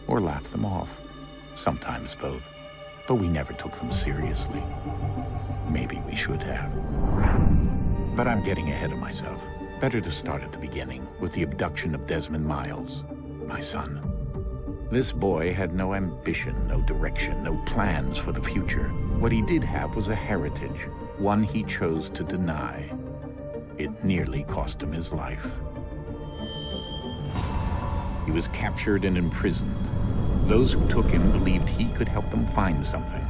or laughed them off. Sometimes both. But we never took them seriously. Maybe we should have. But I'm getting ahead of myself. Better to start at the beginning, with the abduction of Desmond Miles, my son. This boy had no ambition, no direction, no plans for the future. What he did have was a heritage, one he chose to deny. It nearly cost him his life. He was captured and imprisoned. Those who took him believed he could help them find something.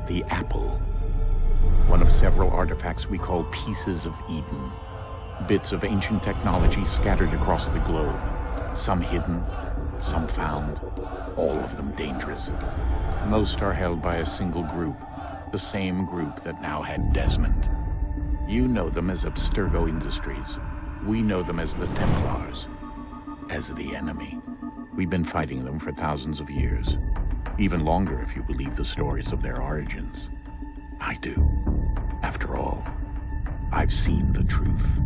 The apple. One of several artifacts we call Pieces of Eden. Bits of ancient technology scattered across the globe. Some hidden, some found, all of them dangerous. Most are held by a single group, the same group that now had Desmond. You know them as Abstergo Industries. We know them as the Templars, as the enemy. We've been fighting them for thousands of years, even longer if you believe the stories of their origins. I do. After all, I've seen the truth.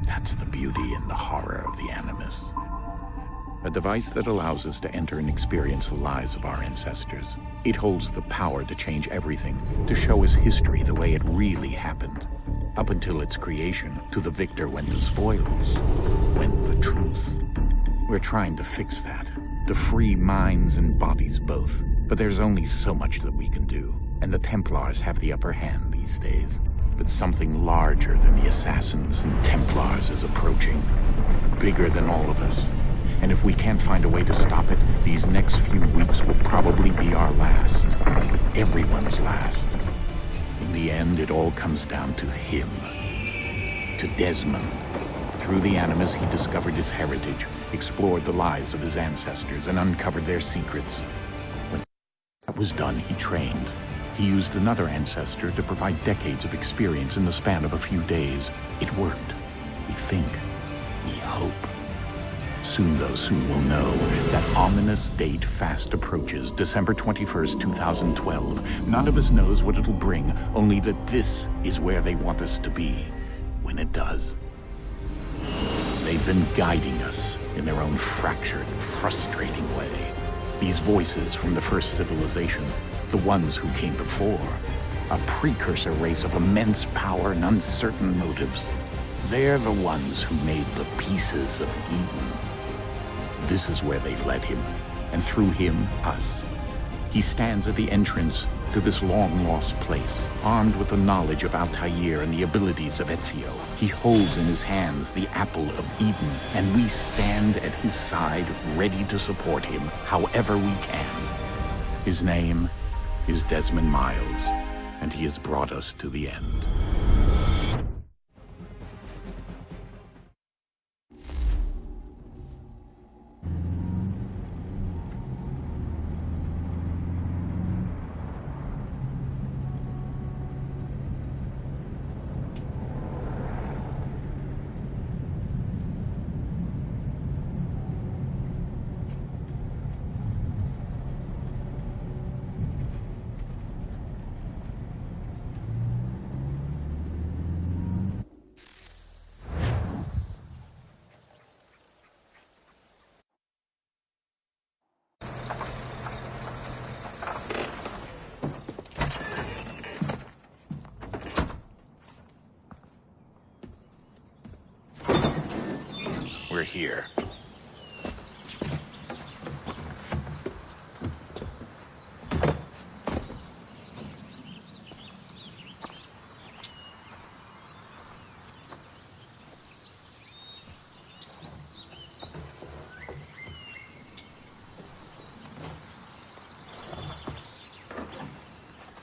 That's the beauty and the horror of the Animus. A device that allows us to enter and experience the lives of our ancestors. It holds the power to change everything, to show us history the way it really happened. Up until its creation, to the victor went the spoils, went the truth. We're trying to fix that, to free minds and bodies both. But there's only so much that we can do, and the Templars have the upper hand these days. But something larger than the Assassins and Templars is approaching, bigger than all of us. And if we can't find a way to stop it, these next few weeks will probably be our last. Everyone's last. In the end, it all comes down to him. To Desmond. Through the Animus, he discovered his heritage, explored the lives of his ancestors, and uncovered their secrets. When that was done, he trained. He used another ancestor to provide decades of experience in the span of a few days. It worked. We think. We hope. Soon, though, soon we'll know. That ominous date fast approaches, December 21st, 2012. None of us knows what it'll bring, only that this is where they want us to be when it does. They've been guiding us in their own fractured, frustrating way. These voices from the first civilization, the ones who came before, a precursor race of immense power and uncertain motives. They're the ones who made the Pieces of Eden. This is where they've led him, and through him, us. He stands at the entrance to this long-lost place, armed with the knowledge of Altair and the abilities of Ezio. He holds in his hands the Apple of Eden, and we stand at his side, ready to support him however we can. His name is Desmond Miles, and he has brought us to the end. We're here.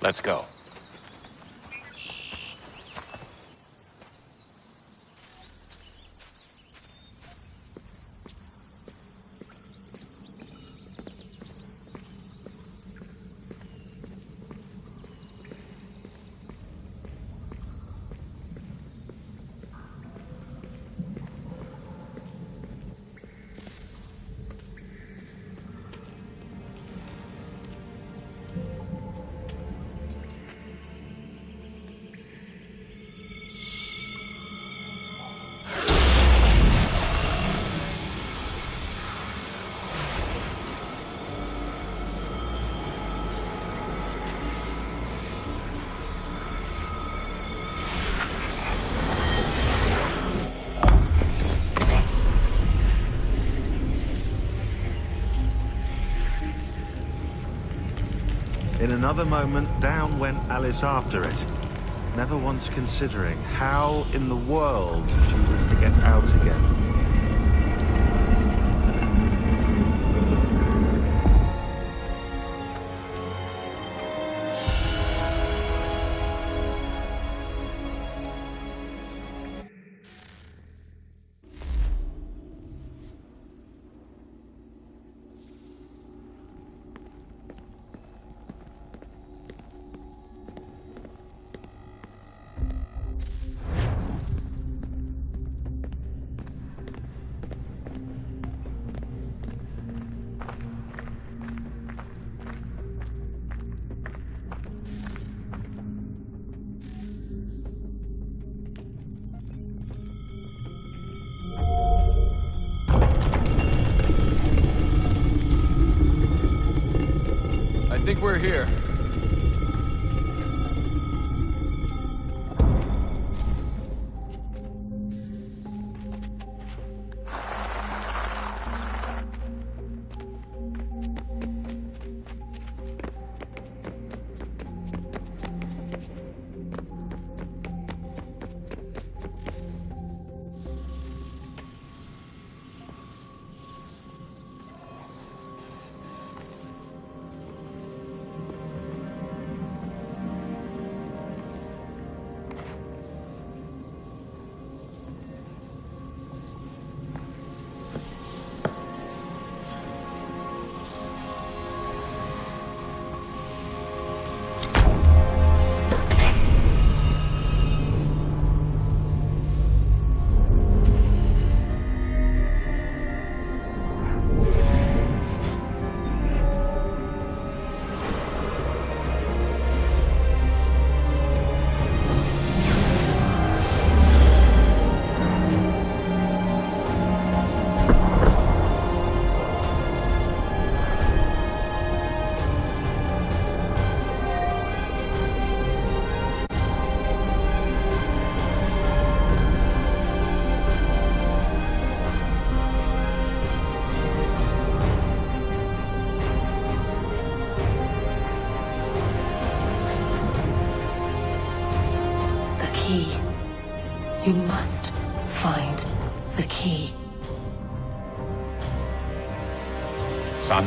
Let's go. In another moment, down went Alice after it, never once considering how in the world she was to get out again. I think we're here. You must find the key. Son?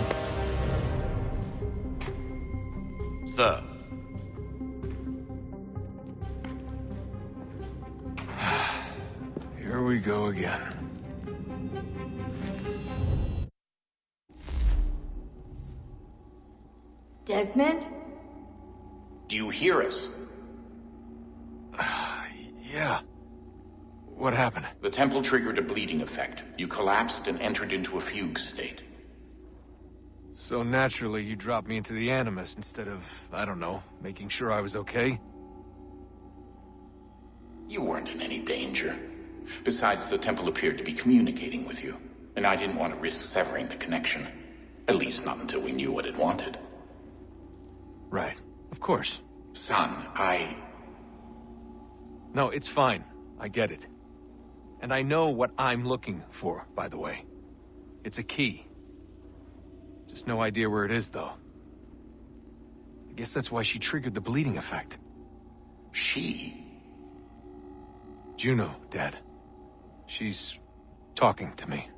Sir. Here we go again. Desmond? Do you hear us? Yeah. What happened? The temple triggered a bleeding effect. You collapsed and entered into a fugue state. So naturally, you dropped me into the Animus instead of, I don't know, making sure I was okay? You weren't in any danger. Besides, the temple appeared to be communicating with you, and I didn't want to risk severing the connection. At least not until we knew what it wanted. Right. Of course. Son, No, it's fine. I get it. And I know what I'm looking for, by the way. It's a key. Just no idea where it is, though. I guess that's why she triggered the bleeding effect. She? Juno, Dad. She's talking to me.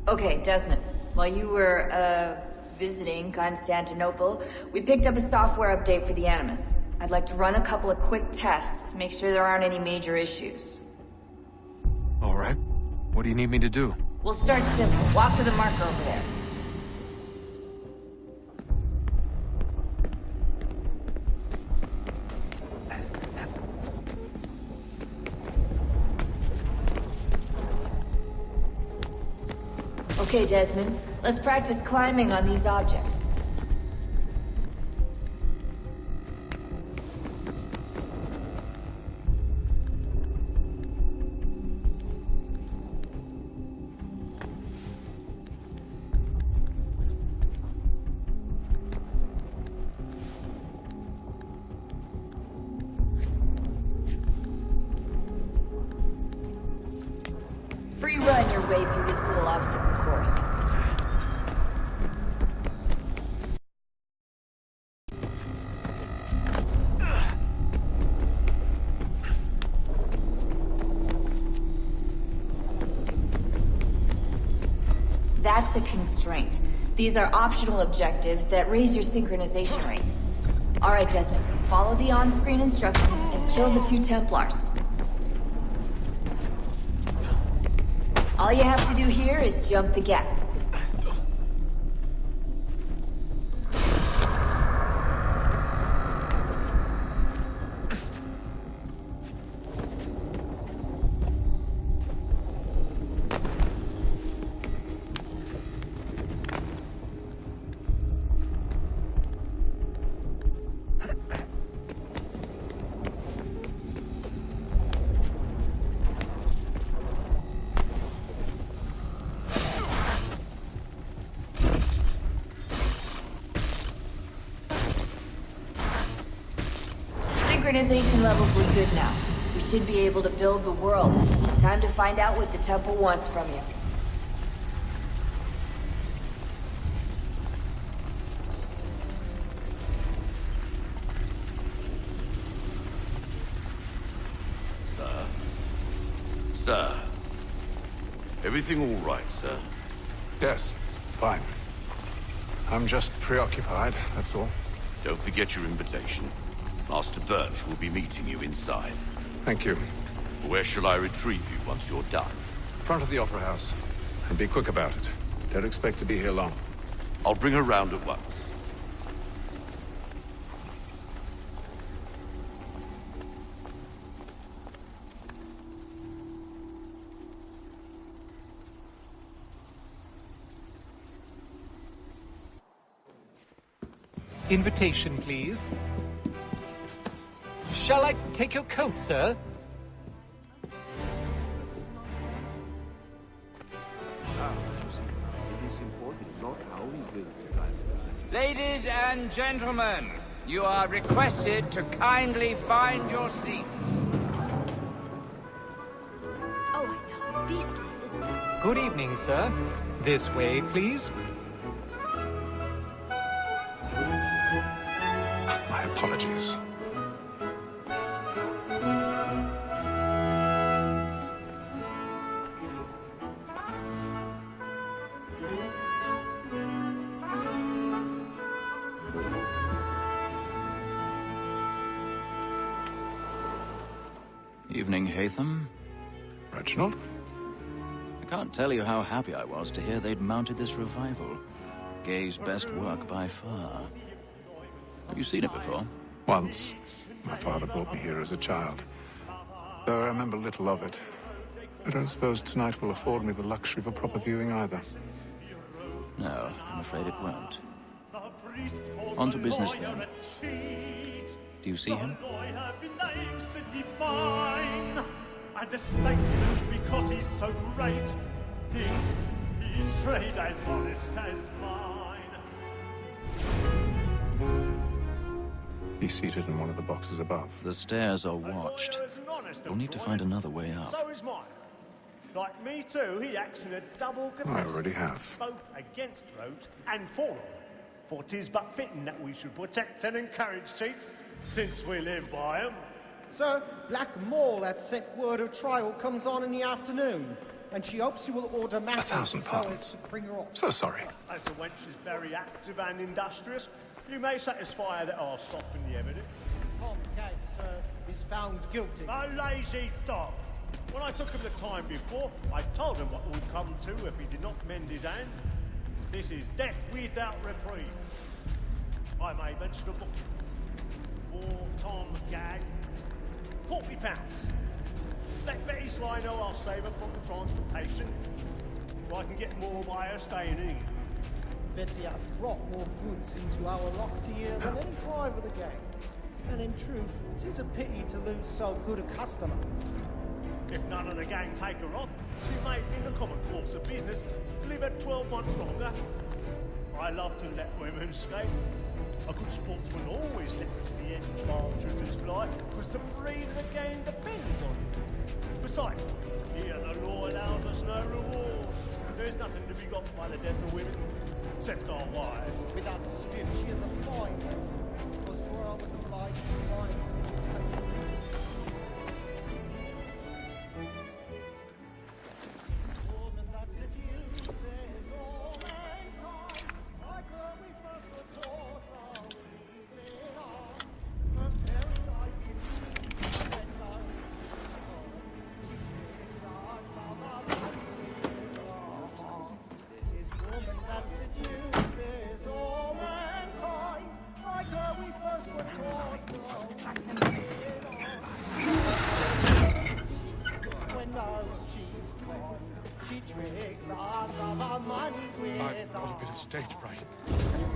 Okay, Desmond. While you were, visiting Constantinople, we picked up a software update for the Animus. I'd like to run a couple of quick tests, make sure there aren't any major issues. All right. What do you need me to do? We'll start simple. Walk to the marker over there. Okay, Desmond. Let's practice climbing on these objects. Free run your way through this little obstacle course. That's a constraint. These are optional objectives that raise your synchronization rate. Alright, Desmond. Follow the on-screen instructions and kill the 2 Templars. All you have to do here is jump the gap. Synchronization levels look good now. We should be able to build the world. Time to find out what the temple wants from you. Sir. Everything all right, sir? Yes, fine. I'm just preoccupied, that's all. Don't forget your invitation. Master Birch will be meeting you inside. Thank you. Where shall I retrieve you once you're done? Front of the Opera House. And be quick about it. Don't expect to be here long. I'll bring her round at once. Invitation, please. Shall I take your coat, sir? Ladies and gentlemen, you are requested to kindly find your seats. Oh, I know. Beastly, isn't it? Good evening, sir. This way, please. My apologies. Evening, Hatham. Reginald? I can't tell you how happy I was to hear they'd mounted this revival. Gay's best work by far. Have you seen it before? Once. My father brought me here as a child. Though I remember little of it. I don't suppose tonight will afford me the luxury of a proper viewing either. No, I'm afraid it won't. On to business, then. Do you see him? And the statesman, because he's so great, thinks his trade as honest as mine. He's seated in one of the boxes above. The stairs are watched. We'll need to find another way up. So is mine. Like me too, he acts in a double capacity. I already have. Both against roads and for them. For 'tis but fitting that we should protect and encourage cheats, since we live by 'em. Sir, Black Mall had sent word of trial comes on in the afternoon, and she hopes you will order matters 1,000 so pounds. as to bring her up. So sorry. As the wench is very active and industrious, you may satisfy her that I'll soften the evidence. Tom Cagg, sir, is found guilty. A lazy dog! When I took him the time before, I told him what would come to if he did not mend his hand. This is death without reprieve. I may mention a book. For Tom Gag, £40. Let Betty Sly know I'll save her from the transportation, so I can get more by her staying in England. Betty hath brought more goods into our locked here than any five of the gang. And in truth, 'tis a pity to lose so good a customer. If none of the gang take her off, she may, in the common course of business, live at 12 months longer. I love to let women skate. A good sportsman always lets the end partridges fly, because the breed of the game depends on it. Besides, here the law allows us no reward. There's nothing to be got by the death of women, except our wives. Without dispute, she is a fine girl. It was for her I was obliged to find her. Woman, that's if you say all. dirty tricks are some of money with I've got a bit of stage fright.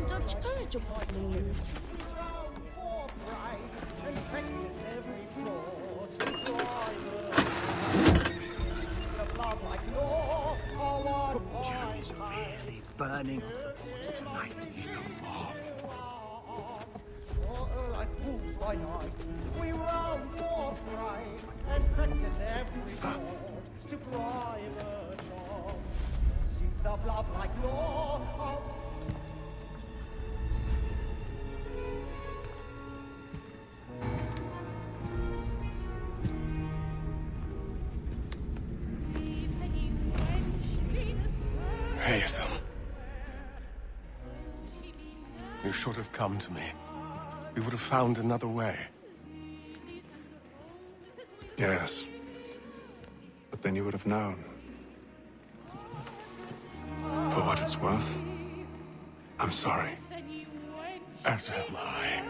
Don't charge a partner. and practice every fraud to drive the blood like law. Oh, what Jeremy's really burning up the boards tonight. He's a marvel. Like fools by night, we round for pride and practice every fraud to private job. Streets of love like law. Haytham. You should have come to me. We would have found another way. Yes. But then you would have known. For what it's worth, I'm sorry. As am I.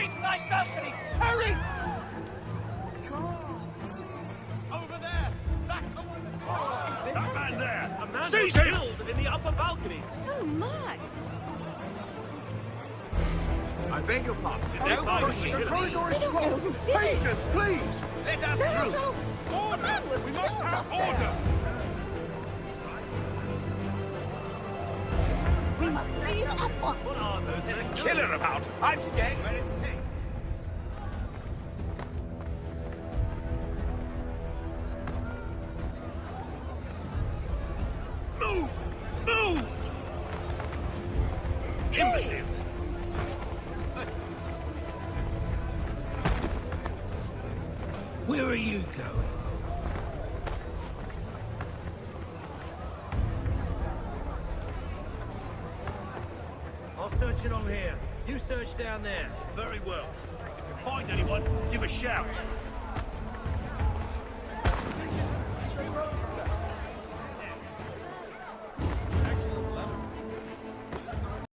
Side balcony! Hurry! Over there! Back over the corridor! That man there! A man Seize was him! killed in the upper balconies! Oh my! I beg your pardon. No pushing. The corridor is blocked. Patience, please! Let us through! A man was killed up there! We must leave at once! What are those? There's a killer about. I'm staying where it's safe. Move! Move! Imbecile! Where are you going? I'll search it on here. You search down there. Very well. If you find anyone, give a shout.